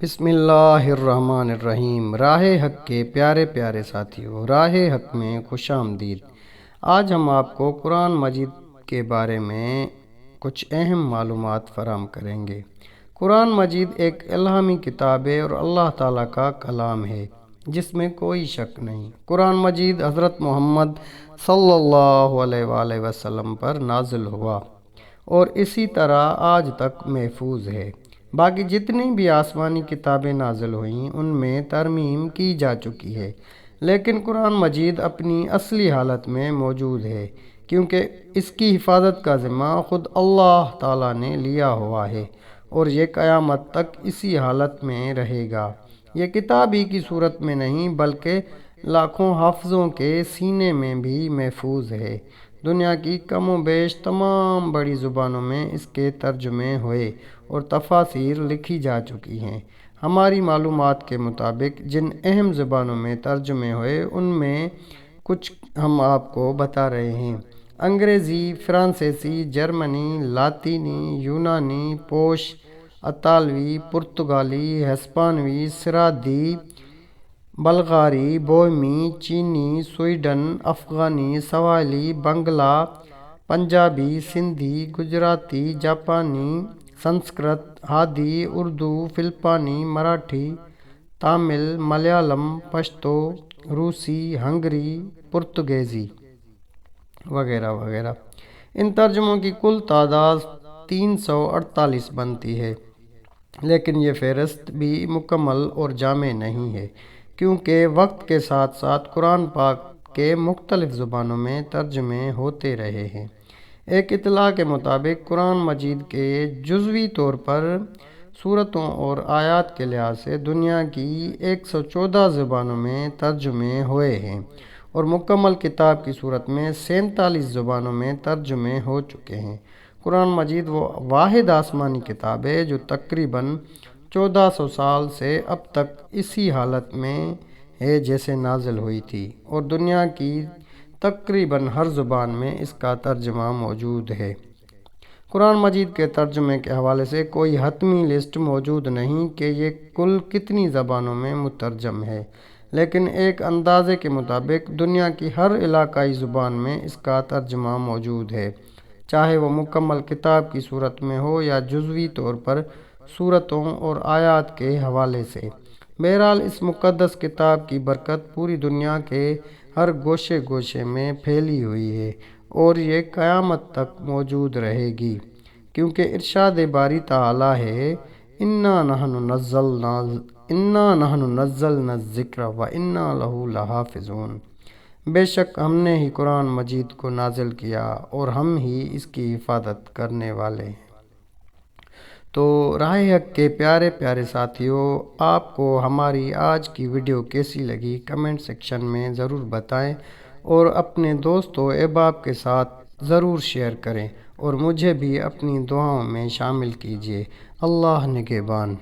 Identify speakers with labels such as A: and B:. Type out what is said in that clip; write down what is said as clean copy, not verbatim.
A: بسم اللہ الرحمن الرحیم۔ راہ حق کے پیارے پیارے ساتھیوں، راہ حق میں خوش آمدید۔ آج ہم آپ کو قرآن مجید کے بارے میں کچھ اہم معلومات فراہم کریں گے۔ قرآن مجید ایک الہامی کتاب ہے اور اللہ تعالیٰ کا کلام ہے، جس میں کوئی شک نہیں۔ قرآن مجید حضرت محمد صلی اللہ علیہ وآلہ وسلم پر نازل ہوا اور اسی طرح آج تک محفوظ ہے۔ باقی جتنی بھی آسمانی کتابیں نازل ہوئیں ان میں ترمیم کی جا چکی ہے، لیکن قرآن مجید اپنی اصلی حالت میں موجود ہے، کیونکہ اس کی حفاظت کا ذمہ خود اللہ تعالیٰ نے لیا ہوا ہے اور یہ قیامت تک اسی حالت میں رہے گا۔ یہ کتاب ہی کی صورت میں نہیں بلکہ لاکھوں حافظوں کے سینے میں بھی محفوظ ہے۔ دنیا کی کم و بیش تمام بڑی زبانوں میں اس کے ترجمے ہوئے اور تفاسیر لکھی جا چکی ہیں۔ ہماری معلومات کے مطابق جن اہم زبانوں میں ترجمے ہوئے ان میں کچھ ہم آپ کو بتا رہے ہیں: انگریزی، فرانسیسی، جرمنی، لاطینی، یونانی، پوش، اطالوی، پرتگالی، ہسپانوی، سرادی، بلغاری، بوہمی، چینی، سویڈن، افغانی، سواحلی، بنگلہ، پنجابی، سندھی، گجراتی، جاپانی، سنسکرت، ہادی، اردو، فلپائنی، مراٹھی، تامل، ملیالم، پشتو، روسی، ہنگری، پرتگیزی وغیرہ وغیرہ۔ ان ترجموں کی کل تعداد 348 بنتی ہے، لیکن یہ فہرست بھی مکمل اور جامع نہیں ہے، کیونکہ وقت کے ساتھ ساتھ قرآن پاک کے مختلف زبانوں میں ترجمے ہوتے رہے ہیں۔ ایک اطلاع کے مطابق قرآن مجید کے جزوی طور پر سورتوں اور آیات کے لحاظ سے دنیا کی 114 زبانوں میں ترجمے ہوئے ہیں اور مکمل کتاب کی صورت میں 47 زبانوں میں ترجمے ہو چکے ہیں۔ قرآن مجید وہ واحد آسمانی کتاب ہے جو تقریباً 1400 سال سے اب تک اسی حالت میں ہے جیسے نازل ہوئی تھی، اور دنیا کی تقریباً ہر زبان میں اس کا ترجمہ موجود ہے۔ قرآن مجید کے ترجمے کے حوالے سے کوئی حتمی لسٹ موجود نہیں کہ یہ کل کتنی زبانوں میں مترجم ہے، لیکن ایک اندازے کے مطابق دنیا کی ہر علاقائی زبان میں اس کا ترجمہ موجود ہے، چاہے وہ مکمل کتاب کی صورت میں ہو یا جزوی طور پر سورتوں اور آیات کے حوالے سے۔ بہرحال اس مقدس کتاب کی برکت پوری دنیا کے ہر گوشے گوشے میں پھیلی ہوئی ہے اور یہ قیامت تک موجود رہے گی، کیونکہ ارشاد باری تعالیٰ ہے: اِنَّا نَحْنُ نَزَّلْنَا الذِّکْرَ وَإِنَّا لَهُ لَحَافِظُونَ۔ بے شک ہم نے ہی قرآن مجید کو نازل کیا اور ہم ہی اس کی حفاظت کرنے والے ہیں۔ تو راہ حق کے پیارے پیارے ساتھیوں، آپ کو ہماری آج کی ویڈیو کیسی لگی کمنٹ سیکشن میں ضرور بتائیں اور اپنے دوست و احباب کے ساتھ ضرور شیئر کریں اور مجھے بھی اپنی دعاؤں میں شامل کیجیے۔ اللہ نگہبان۔